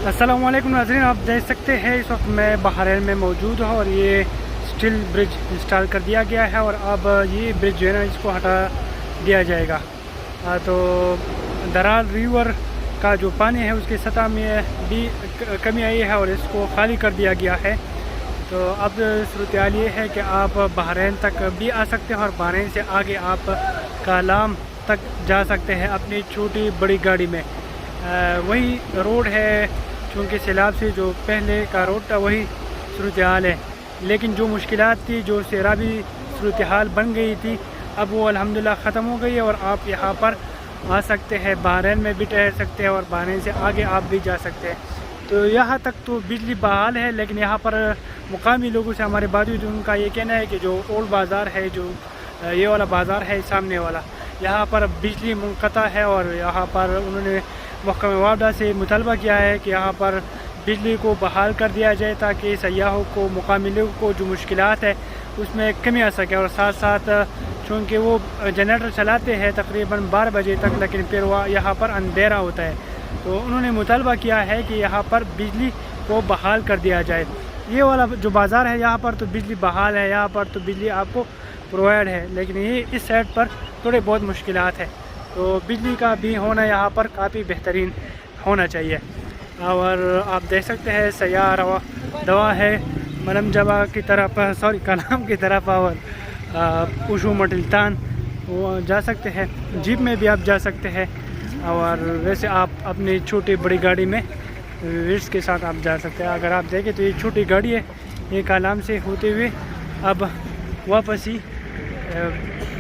अस्सलाम वालेकुम नाज़रीन, आप देख सकते हैं इस वक्त मैं बहरीन में मौजूद हूँ और ये स्टील ब्रिज इंस्टॉल कर दिया गया है और अब ये ब्रिज जो है ना इसको हटा दिया जाएगा। तो दराल रिवर का जो पानी है उसकी सतह में भी कमी आई है और इसको खाली कर दिया गया है। तो अब सूरत हाल ये है कि आप बहरीन तक भी आ सकते हैं और बहरीन से आगे आप कालाम तक जा सकते हैं अपनी छोटी बड़ी गाड़ी में। वही रोड है, चूँकि सैलाब से जो पहले का रोड था वही सूरत हाल है, लेकिन जो मुश्किलात थी, जो सैलाबी सूरत हाल बन गई थी, अब वो अल्हम्दुलिल्लाह ख़त्म हो गई है और आप यहाँ पर आ सकते हैं, बहरीन में भी ठहर सकते हैं और बहरीन से आगे आप भी जा सकते हैं। तो यहाँ तक तो बिजली बहाल है, लेकिन यहाँ पर मुकामी लोगों से हमारे बावजूद उनका ये कहना है कि जो ओल्ड बाज़ार है, जो ये वाला बाज़ार है सामने वाला, यहाँ पर बिजली मुनक़ता है और यहाँ पर उन्होंने महकमा वापडा से मुतालबा किया है कि यहाँ पर बिजली को बहाल कर दिया जाए ताकि सयाहों को, मुकामी लोगों को जो मुश्किलात है उसमें कमी आ सके। और साथ साथ चूँकि वो जनरेटर चलाते हैं तकरीबन 12 बजे तक, लेकिन फिर वह यहाँ पर अंधेरा होता है, तो उन्होंने मुतालबा किया है कि यहाँ पर बिजली को बहाल कर दिया जाए। ये वाला जो बाज़ार है यहाँ पर तो बिजली बहाल है, यहाँ पर तो बिजली आपको प्रोवाइड है, लेकिन ये इस साइड पर थोड़े बहुत मुश्किलात है। तो बिजली का भी होना यहाँ पर काफ़ी बेहतरीन होना चाहिए। और आप देख सकते हैं सयार दवा है मलम जबा की तरफ, कालाम की तरफ और उशू मटिलतान वो जा सकते हैं। जीप में भी आप जा सकते हैं और वैसे आप अपनी छोटी बड़ी गाड़ी में रिस्क के साथ आप जा सकते हैं। अगर आप देखें तो ये छोटी गाड़ी है, ये कालाम से होते हुए अब वापस ही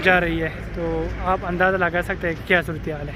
जा रही है, तो आप अंदाज़ा लगा सकते हैं क्या सूरत हाल है।